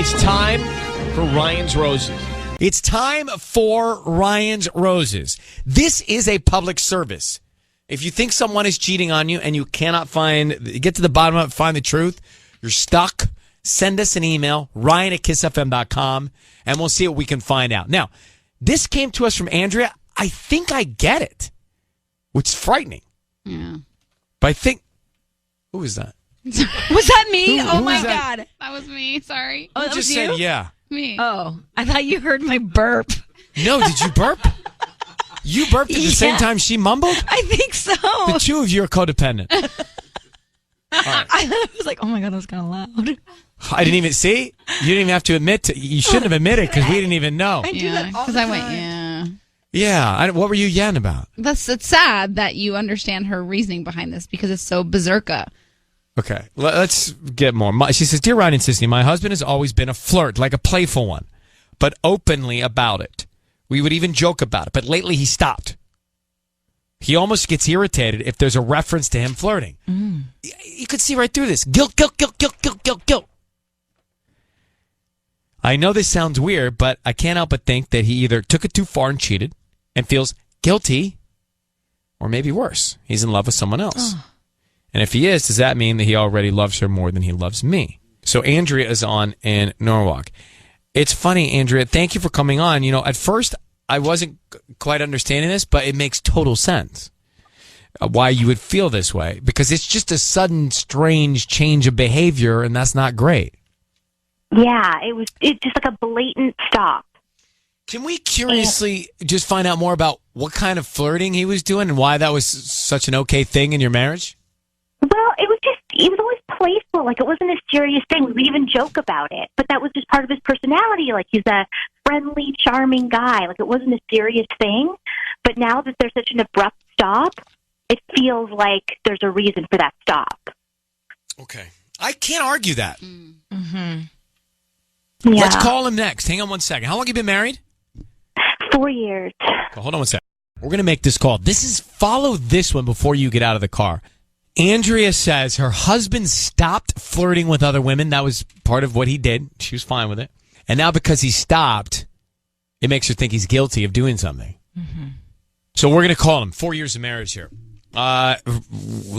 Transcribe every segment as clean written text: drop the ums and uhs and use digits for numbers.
It's time for Ryan's Roses. It's time for Ryan's Roses. This is a public service. If you think someone is cheating on you and you cannot get to the bottom of it, find the truth, you're stuck, send us an email, ryan@kissfm.com, and we'll see what we can find out. Now, this came to us from Andrea. I think I get it, which is frightening. Yeah. But I think... Who was that? Was that me? Who oh, my was that? God. That was me. Sorry. Oh, that Just was said, you? yeah. Me. Oh, I thought you heard my burp. No, did you burp? You burped at the same time she mumbled? I think so. The two of you are codependent. All right. I was like, oh my God, that was kind of loud. I didn't even see. You didn't even have to admit. You shouldn't have admitted because we didn't even know. I do that all Because the I time. went, yeah. Yeah. What were you yelling about? It's sad that you understand her reasoning behind this because it's so berserka. Okay. Let's get more. She says, Dear Ryan and Sissy, my husband has always been a flirt, like a playful one, but openly about it. We would even joke about it, but lately he stopped. He almost gets irritated if there's a reference to him flirting. You could see right through this. Guilt, guilt, guilt, guilt, guilt, guilt, guilt. I know this sounds weird, but I can't help but think that he either took it too far and cheated and feels guilty, or maybe worse, he's in love with someone else. And if he is, does that mean that he already loves her more than he loves me? So Andrea is on in Norwalk. It's funny, Andrea. Thank you for coming on. You know, at first I wasn't quite understanding this, but it makes total sense why you would feel this way, because it's just a sudden, strange change of behavior, and that's not great. Yeah, it's just like a blatant stop. Can we curiously just find out more about what kind of flirting he was doing and why that was such an okay thing in your marriage? Well, it was always playful. Like, it wasn't a serious thing. We would even joke about it. But that was just part of his personality. Like, he's a friendly, charming guy. Like, it wasn't a serious thing. But now that there's such an abrupt stop, it feels like there's a reason for that stop. Okay. I can't argue that. Mm-hmm. Yeah. Let's call him next. Hang on one second. How long have you been married? 4 years. Okay, hold on one second. We're going to make this call. Follow this one before you get out of the car. Andrea says her husband stopped flirting with other women. That was part of what he did. She was fine with it. And now because he stopped, it makes her think he's guilty of doing something. Mm-hmm. So we're going to call him. 4 years of marriage here. Let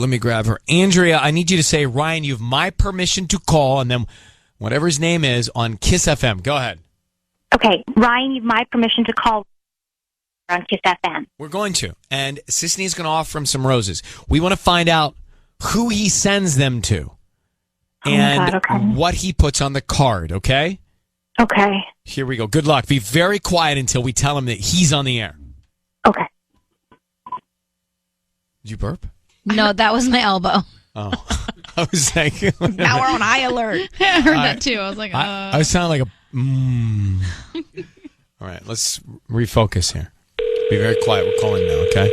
me grab her. Andrea, I need you to say, Ryan, you have my permission to call, and then whatever his name is on Kiss FM. Go ahead. Okay, Ryan, you have my permission to call on Kiss FM. We're going to. And Sisney is going to offer him some roses. We want to find out who he sends them to and God, okay. what he puts on the card, okay? Okay. Here we go. Good luck. Be very quiet until we tell him that he's on the air. Okay. Did you burp? No, that was my elbow. Oh. I was like... Now we're on high alert. I heard that too. I was like, I sound like a... All right, let's refocus here. Be very quiet. We're calling now, okay?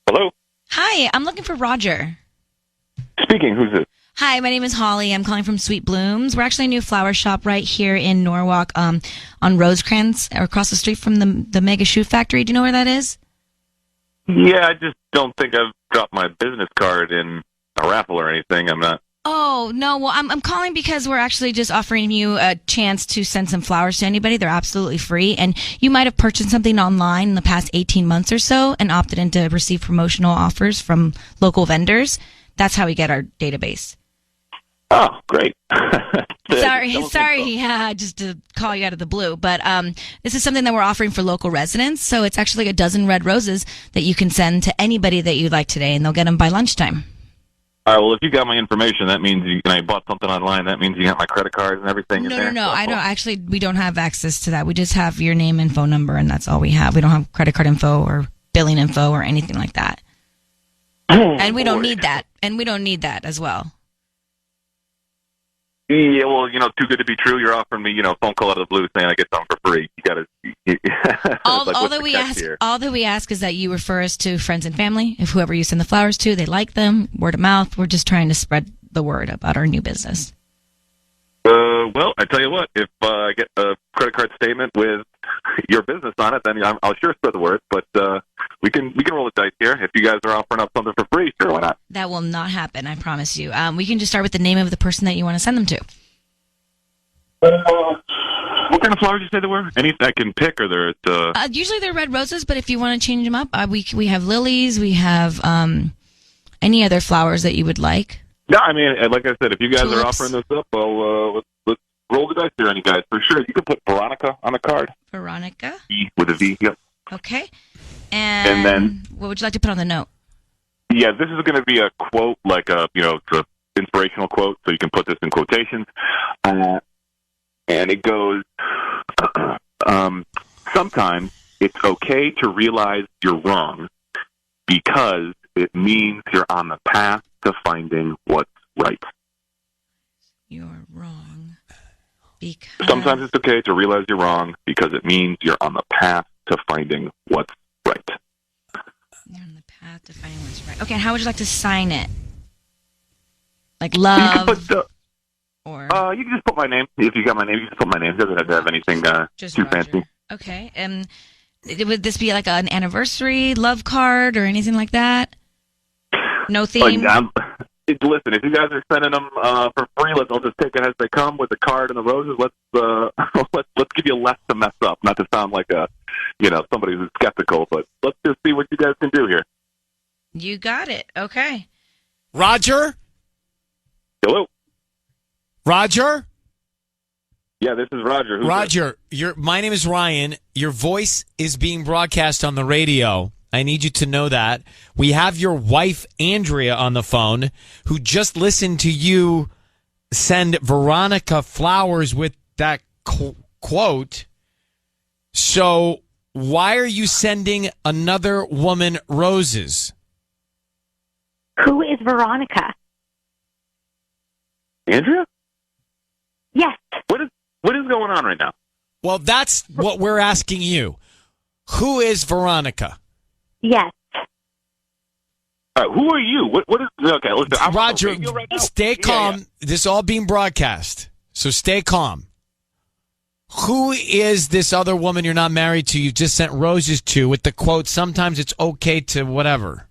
Hello? Hi, I'm looking for Roger. Speaking, who's this? Hi, my name is Holly. I'm calling from Sweet Blooms. We're actually a new flower shop right here in Norwalk on Rosecrans, or across the street from the Mega Shoe Factory. Do you know where that is? Yeah, I just don't think I've dropped my business card in a raffle or anything. I'm not... Oh, no. Well, I'm calling because we're actually just offering you a chance to send some flowers to anybody. They're absolutely free. And you might have purchased something online in the past 18 months or so and opted in to receive promotional offers from local vendors. That's how we get our database. Oh, great. Sorry, just to call you out of the blue. But this is something that we're offering for local residents. So it's actually a dozen red roses that you can send to anybody that you like today, and they'll get them by lunchtime. All right, well, if you got my information, that means I bought something online. That means you got my credit cards and everything in there. No. I don't. Actually, we don't have access to that. We just have your name and phone number, and that's all we have. We don't have credit card info or billing info or anything like that. And we don't need that. And we don't need that as well. Yeah, well, too good to be true. You're offering me, phone call out of the blue saying I get something for free. You got to. All that we ask is that you refer us to friends and family. If whoever you send the flowers to, they like them, word of mouth. We're just trying to spread the word about our new business. Well, I tell you what, if I get a credit card statement with your business on it, then I'll sure spread the word. But we can roll the dice here. If you guys are offering up something for free, sure, why not? That will not happen, I promise you. We can just start with the name of the person that you want to send them to. What kind of flowers you say there were? Any I can pick, or there's Usually they're red roses, but if you want to change them up, we have lilies. We have any other flowers that you would like. Yeah, I mean, like I said, if you guys Tulips. are offering this up, well, let's roll the dice here on you guys for sure. You can put Veronica on the card. Veronica. V with a V. Yep. Okay. And then what would you like to put on the note? Yeah, this is going to be a quote, like it's an inspirational quote, so you can put this in quotations. And it goes, sometimes it's okay to realize you're wrong because it means you're on the path to finding what's right. You're wrong. Because Sometimes it's okay to realize you're wrong because it means you're on the path to finding what's right. you're on the path to finding what's right. Okay, and how would you like to sign it? Like You love can put or you can just put my name. If you got my name, you can just put my name. It doesn't have to have anything just too Roger. fancy. Okay. Would this be like an anniversary love card or anything like that? No theme? Listen, if you guys are sending them for free, I'll just take it as they come with the card and the roses. Let's give you less to mess up. Not to sound like somebody who's skeptical, but let's just see what you guys can do here. You got it. Okay. Roger? Hello. Roger? Yeah, this is Roger. Who's Roger, my name is Ryan. Your voice is being broadcast on the radio. I need you to know that. We have your wife, Andrea, on the phone, who just listened to you send Veronica flowers with that quote. So why are you sending another woman roses? Who is Veronica? Andrea? Yes. What is going on right now? Well, that's what we're asking you. Who is Veronica? Yes. Who are you? What is? Okay, listen. I'm Roger, on the radio right now. stay calm. Yeah. This is all being broadcast, so stay calm. Who is this other woman you're not married to? You just sent roses to with the quote, sometimes it's okay to whatever.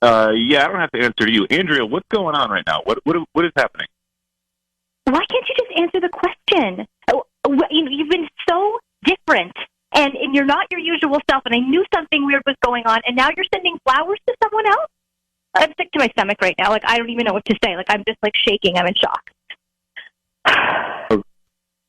Yeah, I don't have to answer to you. Andrea, what's going on right now? What is happening? Why can't you just answer the question? You've been so different, and you're not your usual self, and I knew something weird was going on, and now you're sending flowers to someone else? I'm sick to my stomach right now. I don't even know what to say. I'm just, shaking. I'm in shock.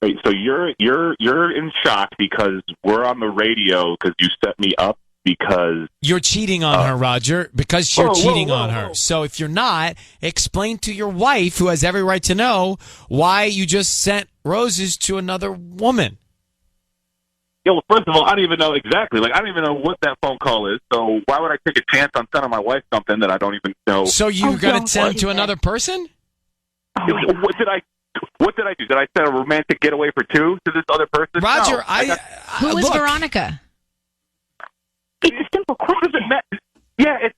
Wait, so you're in shock because we're on the radio because you set me up because You're cheating on her, Roger, because you're Whoa, cheating whoa, on whoa, her. whoa. So if you're not, explain to your wife, who has every right to know, why you just sent roses to another woman. Yeah, well, first of all, I don't even know exactly. I don't even know what that phone call is. So why would I take a chance on sending my wife something that I don't even know? So you're going don't to send do to that. another person? What did I do? Did I send a romantic getaway for two to this other person? Roger, No, Who is look, Veronica? It's a simple What does question. it matter? Yeah, it's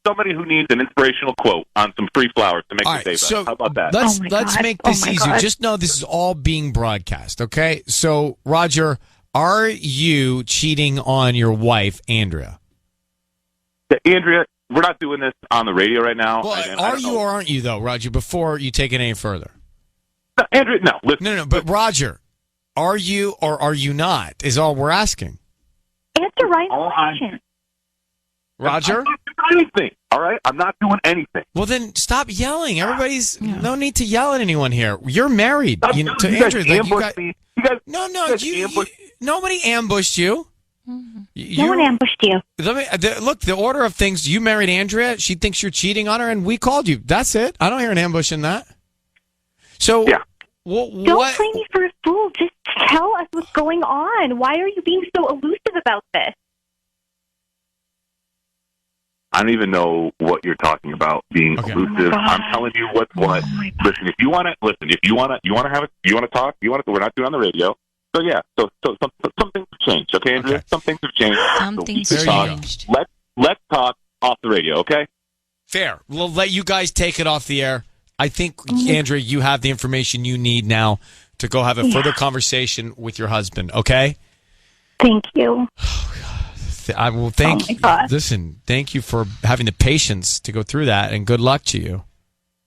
somebody who needs an inspirational quote on some free flowers to make All their right, day better. so How about that? let's Oh my let's God. make Oh this my easier. God. Just know this is all being broadcast, okay? So, Roger, are you cheating on your wife, Andrea? Andrea, we're not doing this on the radio right now. Well, and I are don't you know. or aren't you, though, Roger, before you take it any further? No, Andrea, no. Listen, No, but Roger, are you or are you not, is all we're asking. Answer Ryan's All I'm- question. Roger? I'm not doing anything, all right? I'm not doing anything. Well, then stop yelling. Everybody's no need to yell at anyone here. You're married to You guys Andrea. Like, you ambushed got, me. You guys, no, you guys you, ambushed- nobody ambushed you. No one ambushed you. Look, the order of things, you married Andrea. She thinks you're cheating on her, and we called you. That's it. I don't hear an ambush in that. So, Yeah. Don't what? play me for a fool. Just tell us what's going on. Why are you being so elusive about this? I don't even know what you're talking about being Okay. elusive. Oh my God. I'm telling you what's what. Oh my God. Listen, if you want to have it, you want to talk, we're not doing it on the radio. So yeah, so some things have changed, okay, Andrea? Okay. Some things have changed. Something's There you go. changed. Let's talk off the radio, okay? Fair. We'll let you guys take it off the air. I think, Andrea, you have the information you need now to go have a further conversation with your husband, okay? Thank you. I will Oh my God. Listen, thank you for having the patience to go through that, and good luck to you.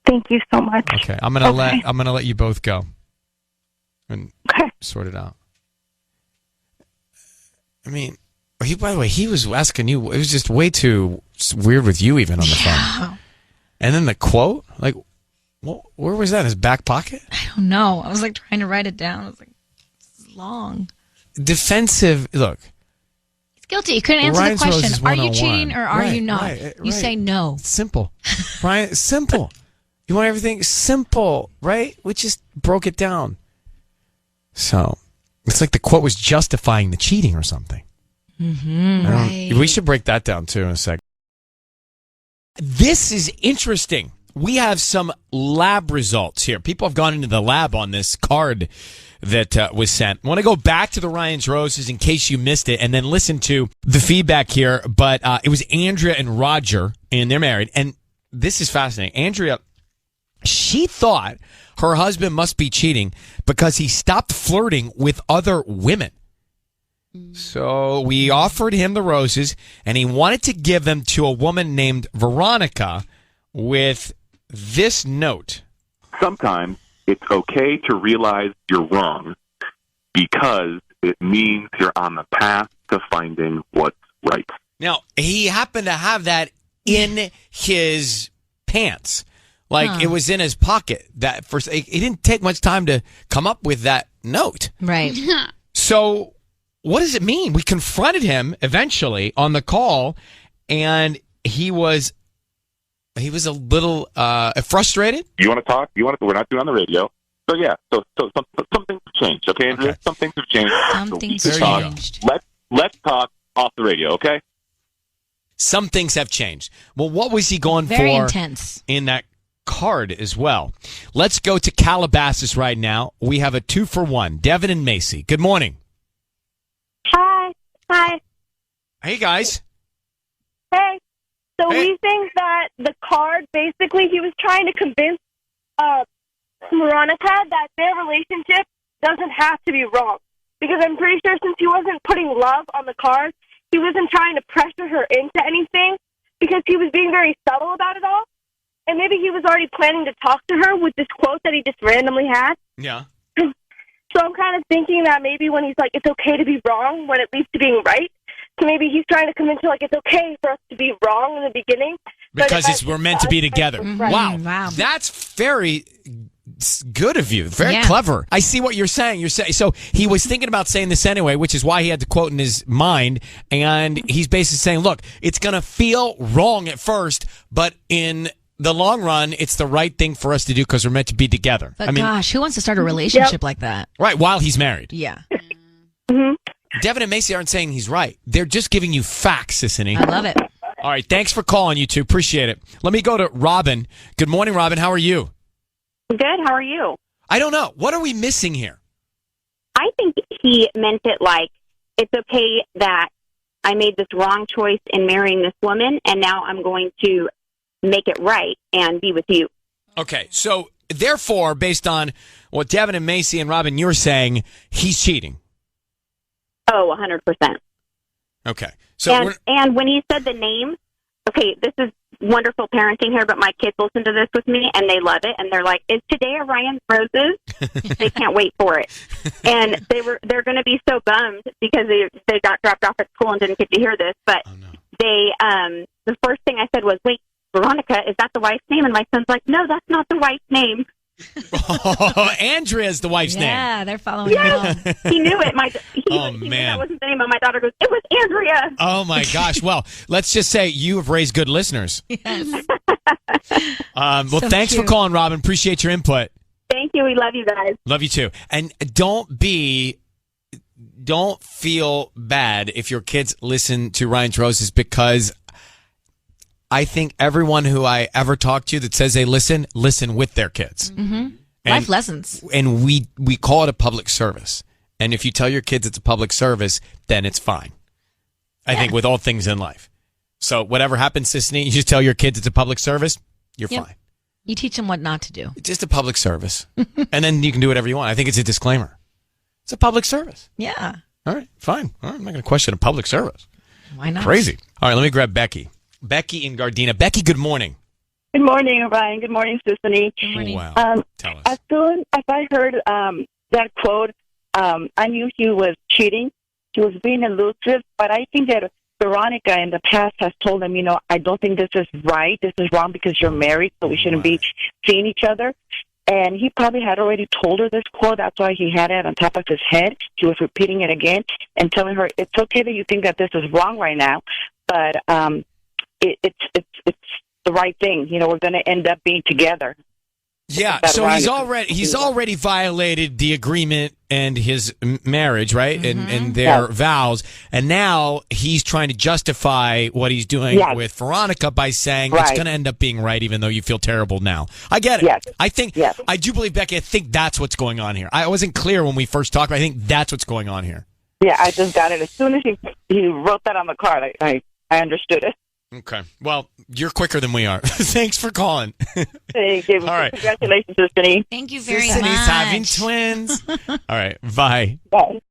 Thank you so much. Okay, I'm gonna let you both go and sort it out. I mean, by the way, he was asking you. It was just way too weird with you even on the phone. And then the quote, like, where was that? His back pocket? I don't know. I was like trying to write it down. I was like, this is long. Defensive. Look, He's guilty. He couldn't answer Ryan's the Rose question. is Are you 101. cheating or are you not? Right. You say no. Simple, Ryan. Simple. You want everything simple, right? We just broke it down. So it's like the quote was justifying the cheating or something. Right. We should break that down too in a second. This is interesting. We have some lab results here. People have gone into the lab on this card that was sent. I want to go back to the Ryan's Roses in case you missed it and then listen to the feedback here. But it was Andrea and Roger, and they're married. And this is fascinating. Andrea, she thought her husband must be cheating because he stopped flirting with other women. So we offered him the roses, and he wanted to give them to a woman named Veronica with this note. Sometimes it's okay to realize you're wrong because it means you're on the path to finding what's right. Now, he happened to have that in his pants. Like, it was in his pocket. That first, it didn't take much time to come up with that note. Right. So what does it mean? We confronted him eventually on the call, and he was a little frustrated. You want to talk? We're not doing on the radio. So yeah. So some things have changed. Okay, Andrea? Okay. Some things have changed. Something's There you go. changed. Let's talk off the radio. Okay. Some things have changed. Well, what was he going Very for intense. in that card as well? Let's go to Calabasas right now. We have a 2-for-1. Devin and Macy. Good morning. Hi. Hey, guys. Hey. So Hey. we think that the card, basically, he was trying to convince Veronica that their relationship doesn't have to be wrong. Because I'm pretty sure since he wasn't putting love on the card, he wasn't trying to pressure her into anything because he was being very subtle about it all. And maybe he was already planning to talk to her with this quote that he just randomly had. Yeah. So I'm kind of thinking that maybe when he's like, it's okay to be wrong when it leads to being right, so maybe he's trying to convince her, like, it's okay for us to be wrong in the beginning. Because we're meant to be together. Right. Wow. That's very good of you. Very clever. I see what you're saying. So he was thinking about saying this anyway, which is why he had the quote in his mind. And he's basically saying, look, it's going to feel wrong at first, but in the long run, it's the right thing for us to do because we're meant to be together. But gosh, who wants to start a relationship like that? Right, while he's married. Yeah. Devin and Macy aren't saying he's right. They're just giving you facts, Sissany. I love it. All right, thanks for calling, you two. Appreciate it. Let me go to Robin. Good morning, Robin. How are you? Good. How are you? I don't know. What are we missing here? I think he meant it like it's okay that I made this wrong choice in marrying this woman, and now I'm going to make it right and be with you. Okay, so therefore, based on what Devin and Macy and Robin, you're saying, he's cheating. Oh, 100%. Okay. So and when he said the name, okay, this is wonderful parenting here, but my kids listen to this with me and they love it, and they're like, "Is today a Ryan's Roses?" They can't wait for it, and they're going to be so bummed because they got dropped off at school and didn't get to hear this. But they the first thing I said was, "Wait, Veronica, is that the wife's name?" And my son's like, "No, that's not the wife's name." Oh, Andrea's the wife's name. Yeah, they're following along. He knew it. He man, knew that wasn't the name. But my daughter goes, "It was Andrea." Oh my gosh. Well, let's just say you have raised good listeners. Yes. Well, So thanks for cute. calling, Robin. Appreciate your input. Thank you. We love you guys. Love you too. And don't feel bad if your kids listen to Ryan's Roses, because I think everyone who I ever talk to that says they listen with their kids. Mm-hmm. Life lessons. And we call it a public service. And if you tell your kids it's a public service, then it's fine. I think with all things in life. So whatever happens, Sissany, you just tell your kids it's a public service, you're fine. You teach them what not to do. It's just a public service. And then you can do whatever you want. I think it's a disclaimer. It's a public service. Yeah. All right, fine. All right, I'm not going to question a public service. Why not? Crazy. All right, let me grab Becky. Becky in Gardena. Becky, good morning. Good morning, Ryan. Good morning, Stephanie. Good morning. Wow. Tell us. As soon as I heard that quote, I knew he was cheating. He was being elusive, but I think that Veronica in the past has told him, I don't think this is right. This is wrong because you're married, so we shouldn't be seeing each other. And he probably had already told her this quote. That's why he had it on top of his head. He was repeating it again and telling her, it's okay that you think that this is wrong right now, but it's the right thing. We're going to end up being together. Yeah, so he's already violated the agreement and his marriage, right? And their vows. And now he's trying to justify what he's doing with Veronica by saying it's going to end up being right, even though you feel terrible now. I get it. Yes. I do believe, Becky, I think that's what's going on here. I wasn't clear when we first talked, but I think that's what's going on here. Yeah, I just got it. As soon as he wrote that on the card, I understood it. Okay. Well, you're quicker than we are. Thanks for calling. Thank you. All right. Congratulations, Tiffany. Thank you very Tiffany's much. having twins. All right. Bye. Bye.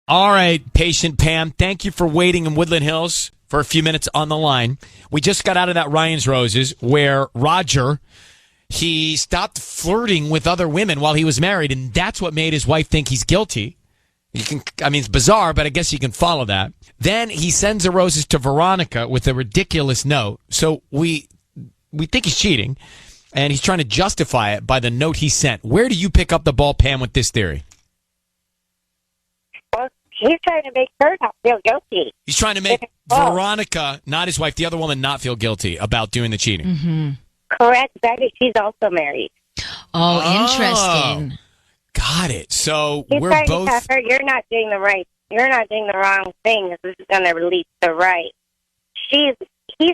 All right, patient Pam. Thank you for waiting in Woodland Hills for a few minutes on the line. We just got out of that Ryan's Roses where Roger, he stopped flirting with other women while he was married, and that's what made his wife think he's guilty. It's bizarre, but I guess you can follow that. Then he sends the roses to Veronica with a ridiculous note. So we think he's cheating, and he's trying to justify it by the note he sent. Where do you pick up the ball, Pam, with this theory? Well, he's trying to make her not feel guilty. He's trying to make Veronica, not his wife, the other woman, not feel guilty about doing the cheating. Mm-hmm. Correct, Betty. She's also married. Oh, interesting. Got it. So He's we're trying both. to tell her, you're not doing the wrong thing. This is going to release the right. He's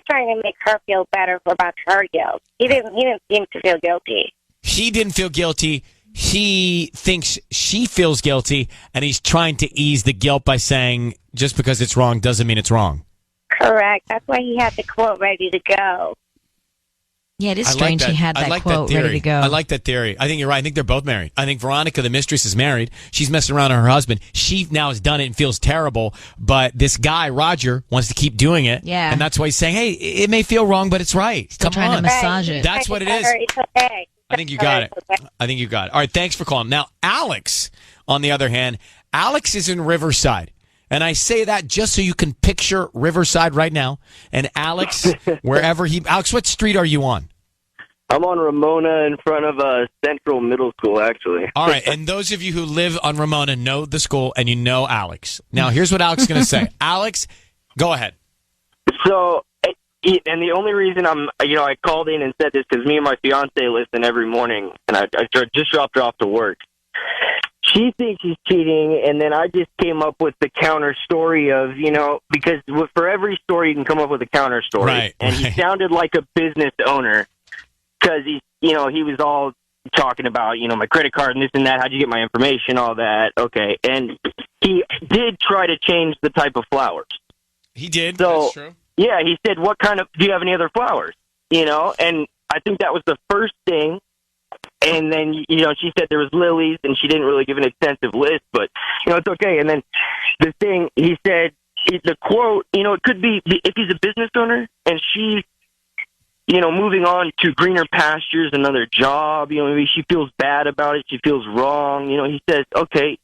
trying to make her feel better about her guilt. He didn't seem to feel guilty. He didn't feel guilty. He thinks she feels guilty, and he's trying to ease the guilt by saying just because it's wrong doesn't mean it's wrong. Correct. That's why he had the quote ready to go. Yeah, it is strange he had that quote ready to go. I like that theory. I think you're right. I think they're both married. I think Veronica, the mistress, is married. She's messing around with her husband. She now has done it and feels terrible. But this guy, Roger, wants to keep doing it. Yeah. And that's why he's saying, hey, it may feel wrong, but it's right. Still Come trying on. to massage it. That's what it is. It's okay. I think you got it. I think you got it. All right, thanks for calling. Now, Alex, on the other hand, Alex is in Riverside. And I say that just so you can picture Riverside right now. And Alex, Alex, what street are you on? I'm on Ramona in front of Central Middle School, actually. All right, and those of you who live on Ramona know the school, and you know Alex. Now, here's what Alex is going to say. Alex, go ahead. So, and the only reason I called in and said this because me and my fiance listen every morning, and I just dropped her off to work. She thinks he's cheating, and then I just came up with the counter story of, because for every story you can come up with a counter story. Right, and he sounded like a business owner. Because he was all talking about, my credit card and this and that. How'd you get my information? All that. Okay. And he did try to change the type of flowers. He did. So, that's true. Yeah, he said, do you have any other flowers? And I think that was the first thing. And then, she said there was lilies, and she didn't really give an extensive list, but, it's okay. And then the thing, he said, the quote, it could be, if he's a business owner and she's, moving on to greener pastures, another job, maybe she feels bad about it. She feels wrong. He says, okay,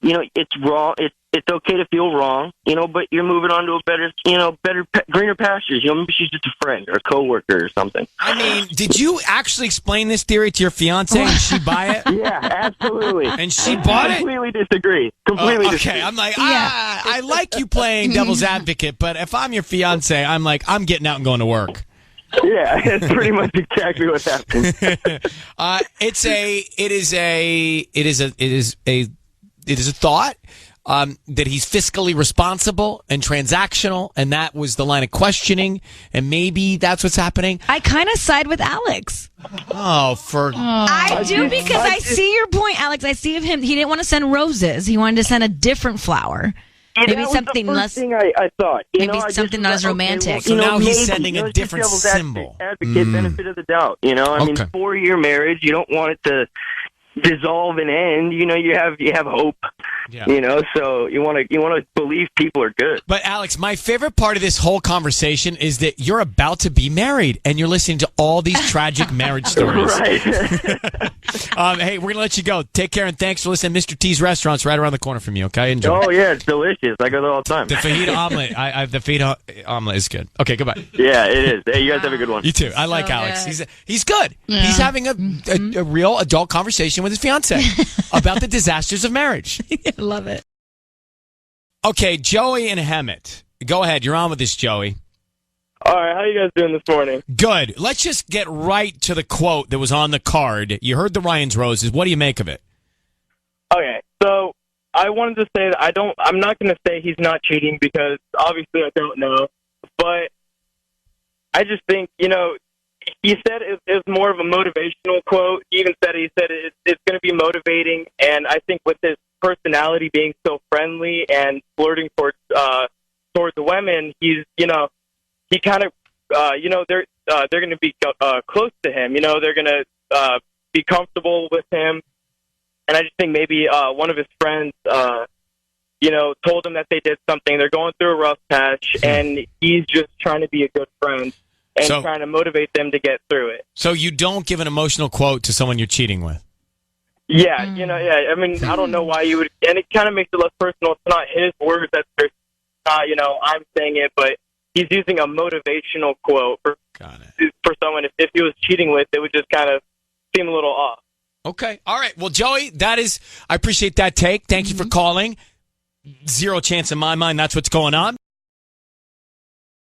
it's wrong. It's okay to feel wrong, but you're moving on to a better, greener pastures. Maybe she's just a friend or a coworker or something. I mean, did you actually explain this theory to your fiance and she buy it? Yeah, absolutely. And she bought it? Completely disagree. Completely disagree. Okay, I'm like, I like you playing devil's advocate, but if I'm your fiance, I'm like, I'm getting out and going to work. Yeah, that's pretty much exactly what happened. It is a thought that he's fiscally responsible and transactional, and that was the line of questioning, and maybe that's what's happening. I kind of side with Alex. I do because I see your point, Alex. I see him. He didn't want to send roses. He wanted to send a different flower. Maybe that something was the first thing I thought. Maybe something not as romantic. So now he's maybe, sending a different symbol. Advocate benefit of the doubt. 4-year marriage, you don't want it to, dissolve and end. You have hope. Yeah. So you want to believe people are good. But Alex, my favorite part of this whole conversation is that you're about to be married and you're listening to all these tragic marriage stories. Right. Hey, we're gonna let you go. Take care and thanks for listening. Mr. T's Restaurant's right around the corner from you. Okay, enjoy. Oh yeah, it's delicious. I go there all the time. The fajita omelet. The fajita omelet is good. Okay, goodbye. Yeah, it is. Hey, you guys have a good one. You too. I like Alex. good. He's good. Yeah. He's having a real adult conversation with his fiance about the disasters of marriage. I love it. Okay, Joey and Hemet. Go ahead. You're on with this, Joey. All right, how you guys doing this morning? Good. Let's just get right to the quote that was on the card. You heard the Ryan's Roses. What do you make of it? Okay, so I wanted to say that I'm not going to say he's not cheating because obviously I don't know, but I just think, he said it was more of a motivational quote. He said it's going to be motivating, and I think with his personality being so friendly and flirting towards the women, he kind of they're going to be close to him. They're going to be comfortable with him, and I just think maybe one of his friends told him that they did something. They're going through a rough patch, and he's just trying to be a good friend and trying to motivate them to get through it. So you don't give an emotional quote to someone you're cheating with? Yeah, I mean, I don't know why you would, and it kind of makes it less personal. It's not his words that I'm saying it, but he's using a motivational quote for someone. If he was cheating with, it would just kind of seem a little off. Okay. All right. Well, Joey, I appreciate that take. Thank you for calling. Zero chance in my mind that's what's going on.